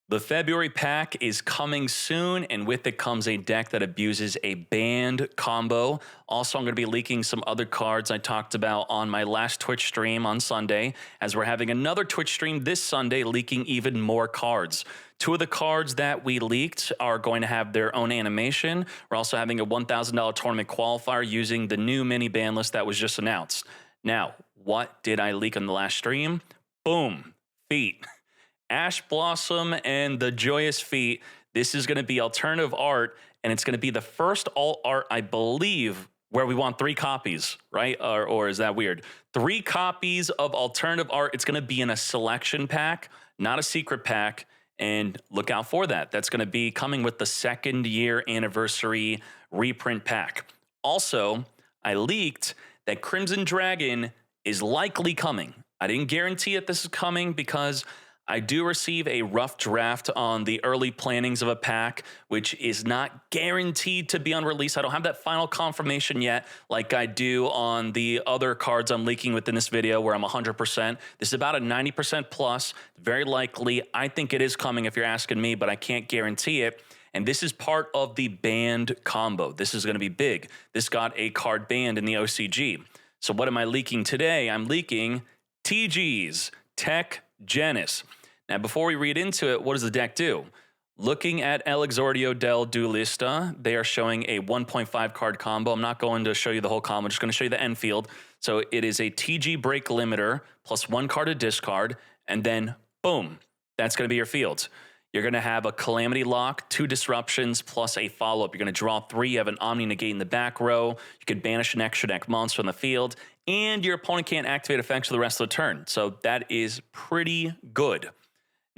The February pack is coming soon, and with it comes a deck that abuses a banned combo. Also, I'm going to be leaking some other cards I talked about on my last Twitch stream on Sunday, as we're having another Twitch stream this Sunday leaking even more cards. Two of the cards that we leaked are going to have their own animation. We're also having a $1,000 tournament qualifier using the new mini ban list that was just announced. Now, what did I leak on the last stream? Boom, feet. Ash Blossom and the Joyous Feet. This is going to be alternative art, and it's going to be the first alt art, I believe, where we want 3 copies, right? Or is that weird? 3 copies of alternative art. It's going to be in a selection pack, not a secret pack, and look out for that. That's going to be coming with the 2nd year anniversary reprint pack. Also, I leaked that Crimson Dragon is likely coming. I didn't guarantee it this is coming because I do receive a rough draft on the early plannings of a pack, which is not guaranteed to be on release. I don't have that final confirmation yet, like I do on the other cards I'm leaking within this video, where I'm 100%. This is about a 90% plus. Very likely, I think it is coming if you're asking me, but I can't guarantee it. And this is part of the banned combo. This is going to be big. This got a card banned in the OCG. So what am I leaking today? I'm leaking TG's Tech Genis. Now, before we read into it, what does the deck do? Looking at El Exordio del Duelista, they are showing a 1.5 card combo. I'm not going to show you the whole combo. I'm just going to show you the end field. So it is a TG break limiter plus 1 card to discard, and then boom, that's going to be your field. You're going to have a Calamity lock, 2 disruptions, plus a follow-up. You're going to draw 3. You have an Omni Negate in the back row. You could banish an extra deck monster on the field, and your opponent can't activate effects for the rest of the turn. So that is pretty good.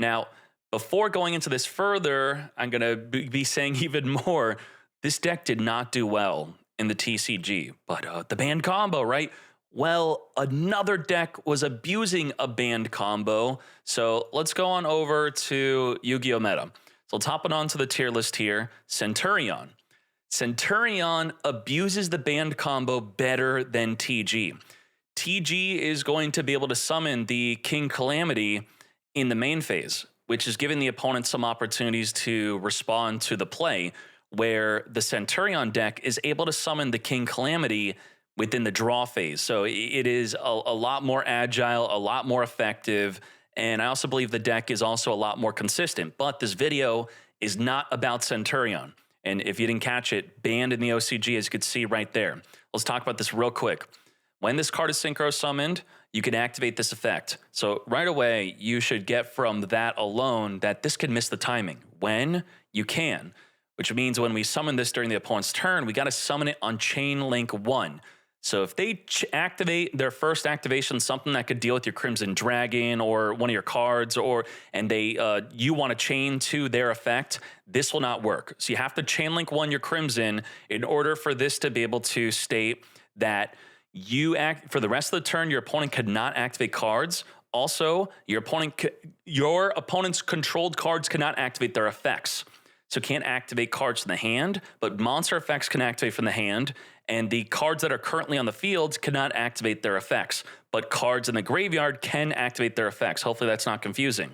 Now, before going into this further, I'm going to be saying even more. This deck did not do well in the TCG, but the banned combo, right? Well, another deck was abusing a banned combo. So let's go on over to Yu-Gi-Oh! Meta. So let's hop on to the tier list here. Centurion. Centurion abuses the banned combo better than TG. TG is going to be able to summon the King Calamity in the main phase, which is giving the opponent some opportunities to respond to the play, where the Centurion deck is able to summon the King Calamity within the draw phase. So it is a lot more agile, a lot more effective, and I also believe the deck is also a lot more consistent. But this video is not about Centurion, and if you didn't catch it, banned in the OCG, as you could see right there. Let's talk about this real quick. When this card is synchro summoned, you can activate this effect. So right away, you should get from that alone that this can miss the timing. When? You can. Which means when we summon this during the opponent's turn, we got to summon it on Chain Link 1. So if they activate their first activation, something that could deal with your Crimson Dragon or one of your cards, and you want to chain to their effect, this will not work. So you have to Chain Link 1 your Crimson in order for this to be able to state that for the rest of the turn, your opponent could not activate cards. Also, your opponent's controlled cards cannot activate their effects. So can't activate cards from the hand, but monster effects can activate from the hand, and the cards that are currently on the field cannot activate their effects, but cards in the graveyard can activate their effects. Hopefully that's not confusing.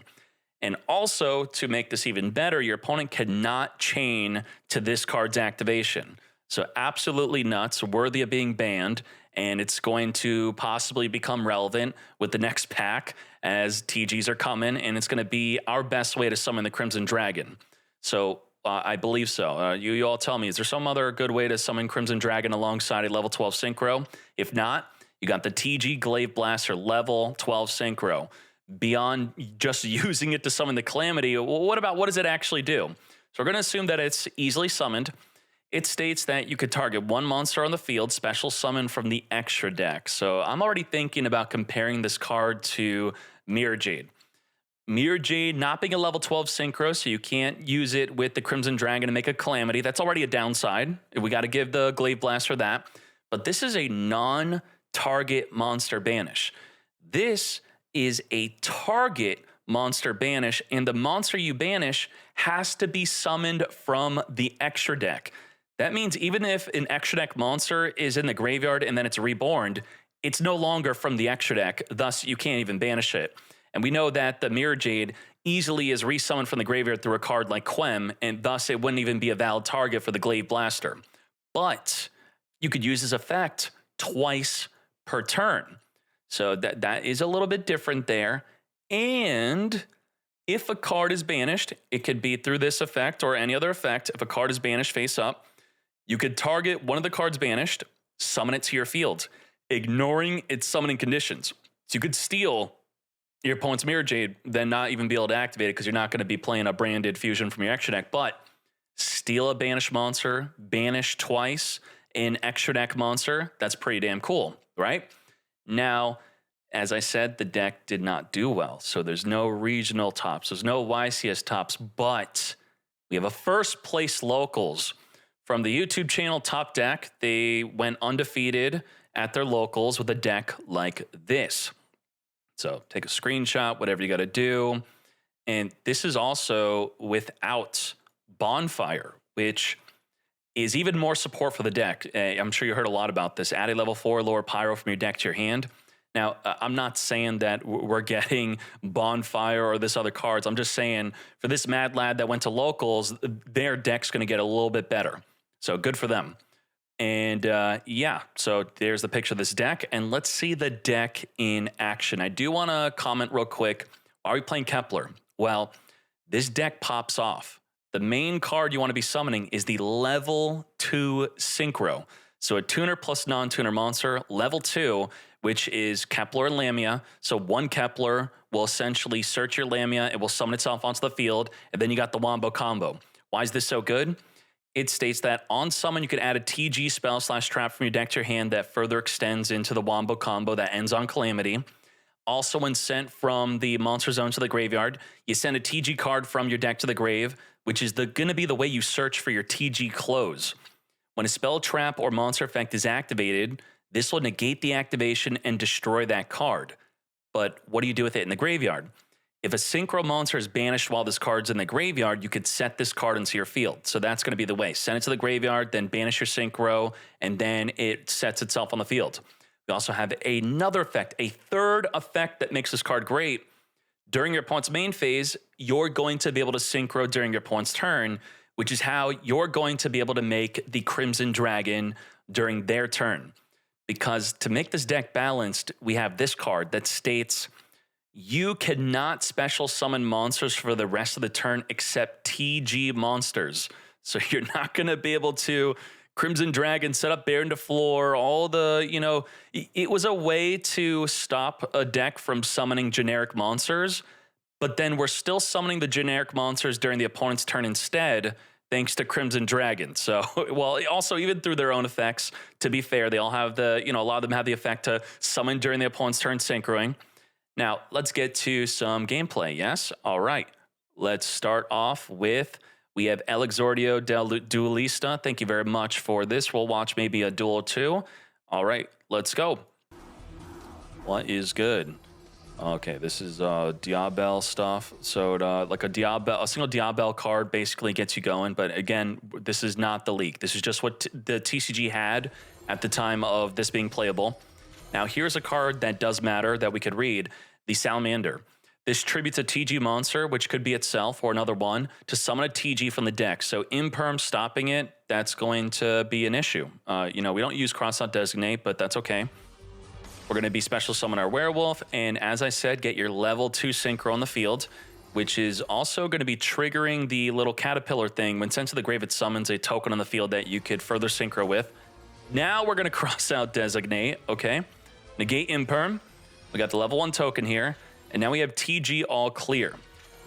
And also, to make this even better, your opponent cannot chain to this card's activation. So absolutely nuts, worthy of being banned, and it's going to possibly become relevant with the next pack as TGs are coming, and it's going to be our best way to summon the Crimson Dragon. So I believe so. You all tell me, is there some other good way to summon Crimson Dragon alongside a level 12 Synchro? If not, you got the TG Glaive Blaster level 12 Synchro. Beyond just using it to summon the Calamity, what does it actually do? So we're going to assume that it's easily summoned. It states that you could target 1 monster on the field, special summon from the extra deck. So I'm already thinking about comparing this card to Mirror Jade. Mirror Jade not being a level 12 synchro, so you can't use it with the Crimson Dragon to make a Calamity. That's already a downside. We got to give the Glaive Blaster that. But this is a non-target monster banish. This is a target monster banish, and the monster you banish has to be summoned from the extra deck. That means even if an extra deck monster is in the graveyard and then it's reborn, it's no longer from the extra deck, thus you can't even banish it. And we know that the Mirror Jade easily is resummoned from the graveyard through a card like Quem, and thus it wouldn't even be a valid target for the Glaive Blaster. But you could use this effect twice per turn. So that is a little bit different there. And if a card is banished, it could be through this effect or any other effect. If a card is banished face up, you could target one of the cards banished, summon it to your field, ignoring its summoning conditions. So you could steal your opponent's Mirror Jade, then not even be able to activate it because you're not going to be playing a branded fusion from your extra deck. But steal a banished monster, banish twice an extra deck monster, that's pretty damn cool, right? Now, as I said, the deck did not do well. So there's no regional tops, there's no YCS tops, but we have a first place locals from the YouTube channel Top Deck. They went undefeated at their locals with a deck like this. So take a screenshot, whatever you got to do. And this is also without Bonfire, which is even more support for the deck. I'm sure you heard a lot about this. Add a level 4 lower Pyro from your deck to your hand. Now, I'm not saying that we're getting Bonfire or this other cards. I'm just saying for this Mad Lad that went to locals, their deck's going to get a little bit better. So good for them. And yeah, so there's the picture of this deck. And let's see the deck in action. I do want to comment real quick. Why are we playing Kepler? Well, this deck pops off. The main card you want to be summoning is the level 2 Synchro. So a tuner plus non-tuner monster, level 2, which is Kepler and Lamia. So one Kepler will essentially search your Lamia. It will summon itself onto the field. And then you got the Wombo combo. Why is this so good? It states that on summon, you can add a TG spell / trap from your deck to your hand that further extends into the Wombo combo that ends on Calamity. Also, when sent from the monster zone to the graveyard, you send a TG card from your deck to the grave, which is going to be the way you search for your TG close. When a spell, trap, or monster effect is activated, this will negate the activation and destroy that card. But what do you do with it in the graveyard? If a Synchro monster is banished while this card's in the graveyard, you could set this card into your field. So that's going to be the way. Send it to the graveyard, then banish your Synchro, and then it sets itself on the field. We also have another effect, a third effect that makes this card great. During your opponent's main phase, you're going to be able to Synchro during your opponent's turn, which is how you're going to be able to make the Crimson Dragon during their turn. Because to make this deck balanced, we have this card that states you cannot special summon monsters for the rest of the turn except TG monsters. So you're not going to be able to Crimson Dragon, set up Baron to floor, all the, you know, it was a way to stop a deck from summoning generic monsters, but then we're still summoning the generic monsters during the opponent's turn instead, thanks to Crimson Dragon. So, well, also even through their own effects, to be fair, they all have the, you know, a lot of them have the effect to summon during the opponent's turn synchroing. Now, let's get to some gameplay, yes? All right, let's start off with, we have El Exordio del Duelista. Thank you very much for this. We'll watch maybe a duel or two. All right, let's go. What is good? Okay, this is Diabel stuff. So like a single Diabel card basically gets you going. But again, this is not the leak. This is just what the TCG had at the time of this being playable. Now, here's a card that does matter that we could read, the Salamander. This tributes a TG monster, which could be itself or another one, to summon a TG from the deck. So imperm stopping it, that's going to be an issue. You know, we don't use cross-out designate, but that's okay. We're going to be special summon our werewolf, and as I said, get your level 2 synchro on the field, which is also going to be triggering the little caterpillar thing. When sent to the grave, it summons a token on the field that you could further synchro with. Now we're going to cross out designate, okay? Negate imperm. We got the level 1 token here. And now we have TG all clear.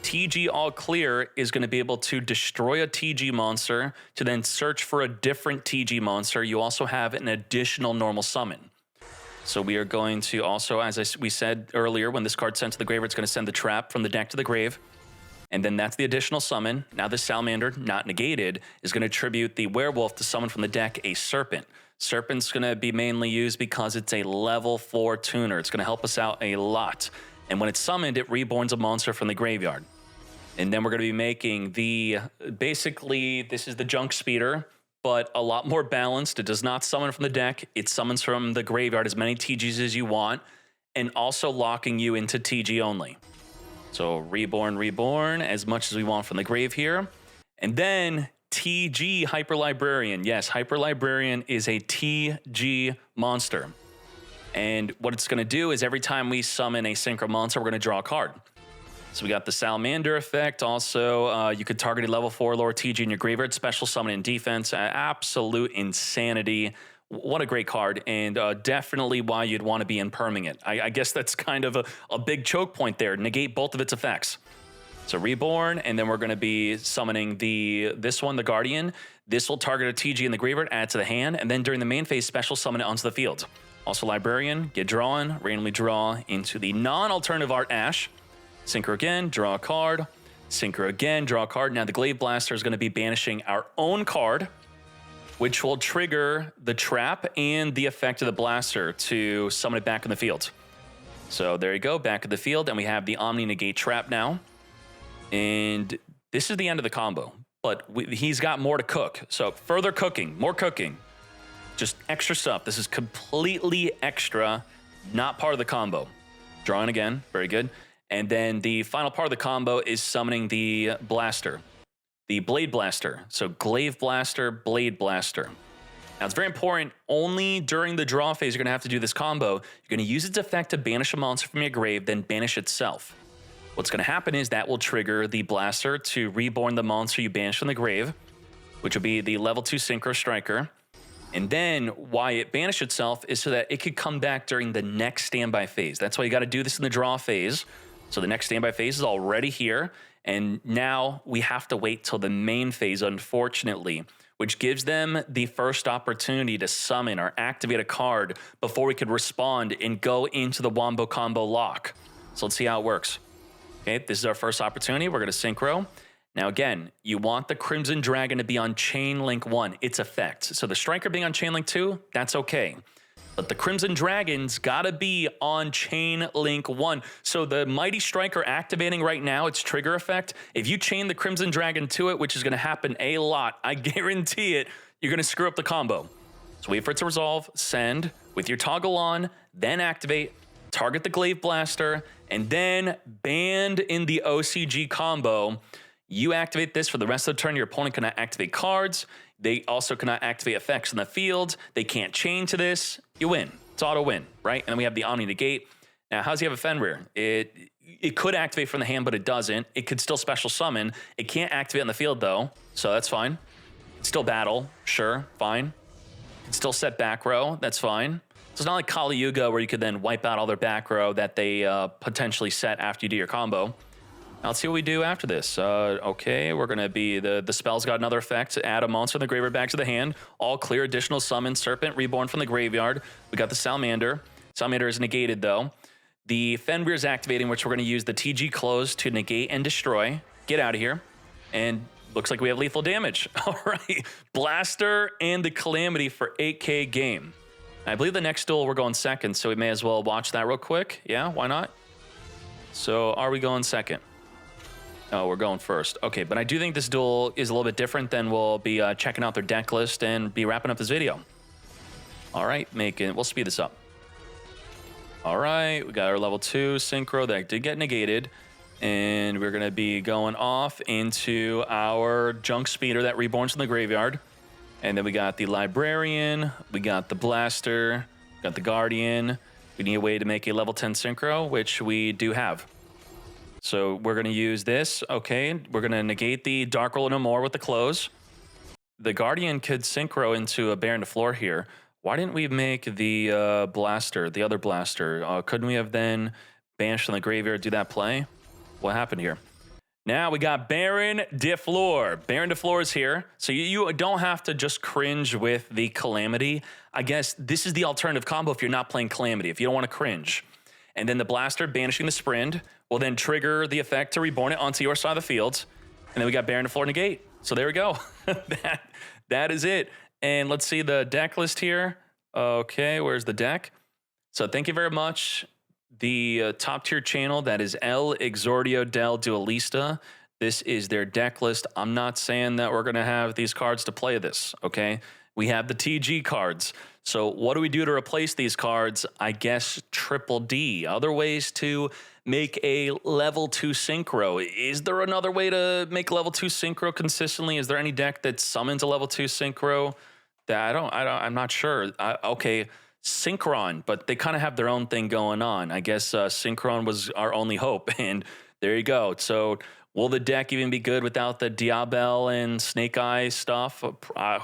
TG all clear is going to be able to destroy a TG monster to then search for a different TG monster. You also have an additional normal summon. So we are going to also, as we said earlier, when this card's sent to the grave, it's going to send the trap from the deck to the grave. And then that's the additional summon. Now this Salamander, not negated, is going to tribute the werewolf to summon from the deck a serpent. Serpent's going to be mainly used because it's a level 4 tuner. It's going to help us out a lot. And when it's summoned, it reborns a monster from the graveyard. And then we're going to be making the, basically, this is the junk speeder, but a lot more balanced. It does not summon from the deck. It summons from the graveyard as many TGs as you want, and also locking you into TG only. So reborn as much as we want from the grave here. And then TG Hyper Librarian. Yes, Hyper Librarian is a TG monster. And what it's going to do is every time we summon a synchro monster, we're going to draw a card. So we got the Salamander effect. Also, you could target a level 4 lower TG in your graveyard, special summon and defense. Absolute insanity. What a great card, and definitely why you'd want to be imperming it. I guess that's kind of a big choke point there. Negate both of its effects. So reborn, and then we're going to be summoning this one, the Guardian. This will target a TG in the graveyard, add to the hand, and then during the main phase, special summon it onto the field. Also Librarian, get drawn, randomly draw into the non-alternative art Ash. Synchro again, draw a card. Synchro again, draw a card. Now the Glaive Blaster is going to be banishing our own card, which will trigger the trap and the effect of the blaster to summon it back in the field. So there you go, back in the field, and we have the Omni Negate trap now. And this is the end of the combo, but he's got more to cook. So further cooking, more cooking, just extra stuff. This is completely extra, not part of the combo. Drawing again, very good. And then the final part of the combo is summoning the blaster. The Blade Blaster. So Glaive Blaster, Blade Blaster. Now it's very important, only during the draw phase you're going to have to do this combo. You're going to use its effect to banish a monster from your grave, then banish itself. What's going to happen is that will trigger the Blaster to reborn the monster you banished from the grave, which will be the level 2 Synchro Striker. And then why it banished itself is so that it could come back during the next standby phase. That's why you got to do this in the draw phase. So the next standby phase is already here. And now we have to wait till the main phase, unfortunately, which gives them the first opportunity to summon or activate a card before we could respond and go into the Wombo Combo lock. So let's see how it works. Okay, this is our first opportunity. We're going to synchro. Now again, you want the Crimson Dragon to be on Chain Link 1, its effect. So the Striker being on Chain Link 2, that's okay. But the Crimson Dragon's gotta be on Chain Link 1. So the Mighty Striker activating right now, its trigger effect, if you chain the Crimson Dragon to it, which is gonna happen a lot, I guarantee it, you're gonna screw up the combo. So wait for it to resolve, send, with your toggle on, then activate, target the Glaive Blaster, and then banned in the OCG combo. You activate this for the rest of the turn, your opponent cannot activate cards. They also cannot activate effects in the field. They can't chain to this. You win. It's auto win, right? And then we have the Omni Negate. Now, how does he have a Fenrir? It could activate from the hand, but it doesn't. It could still special summon. It can't activate on the field, though, so that's fine. Still battle, sure, fine. It still set back row, that's fine. So it's not like Kali Yuga where you could then wipe out all their back row that they potentially set after you do your combo. Now let's see what we do after this. Okay, we're going to be, the spell's got another effect. Add a monster in the graveyard back to the hand. All clear, additional summon, Serpent, reborn from the graveyard. We got the Salamander. Salamander is negated, though. The Fenrir is activating, which we're going to use the TG close to negate and destroy. Get out of here. And looks like we have lethal damage. All right, Blaster and the Calamity for 8K game. I believe the next duel we're going second, so we may as well watch that real quick. Yeah, why not? So are we going second? Oh, we're going first. Okay, but I do think this duel is a little bit different than we'll be checking out their deck list and be wrapping up this video. All right, we'll speed this up. All right, we got our level 2 synchro that did get negated, and we're gonna be going off into our junk speeder that reborns from the graveyard. And then we got the Librarian, we got the Blaster, got the Guardian. We need a way to make a level 10 synchro, which we do have. So we're going to use this. Okay, we're going to negate the Dark Roller no more with the close. The Guardian could synchro into a Baron to floor here. Why didn't we make the Blaster, the other Blaster? Couldn't we have then banished from the graveyard, do that play? What happened here? Now we got Baron de Floor. Baron de Floor is here. So you don't have to just cringe with the Calamity. I guess this is the alternative combo if you're not playing Calamity, if you don't want to cringe. And then the Blaster banishing the Sprint will then trigger the effect to reborn it onto your side of the field. And then we got Baron de Floor negate. So there we go. that is it. And let's see the deck list here. Okay, where's the deck? So thank you very much. The top tier channel, that is El Exordio del Duelista. This is their deck list. I'm not saying that we're going to have these cards to play this, okay? We have the TG cards. So what do we do to replace these cards? I guess triple D. Other ways to make a level 2 synchro. Is there another way to make level 2 synchro consistently? Is there any deck that summons a level 2 synchro? That I'm not sure. Okay, Synchron, but they kind of have their own thing going on. I guess Synchron was our only hope, and there you go. So will the deck even be good without the Diabel and Snake Eye stuff?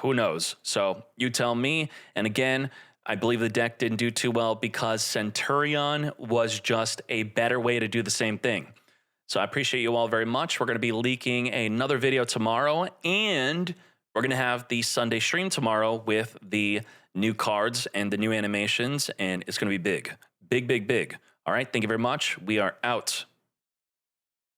Who knows? So you tell me. And again, I believe the deck didn't do too well because Centurion was just a better way to do the same thing. So I appreciate you all very much. We're going to be leaking another video tomorrow, and we're going to have the Sunday stream tomorrow with the new cards and the new animations, and it's going to be big. Big, big, big. All right, thank you very much. We are out.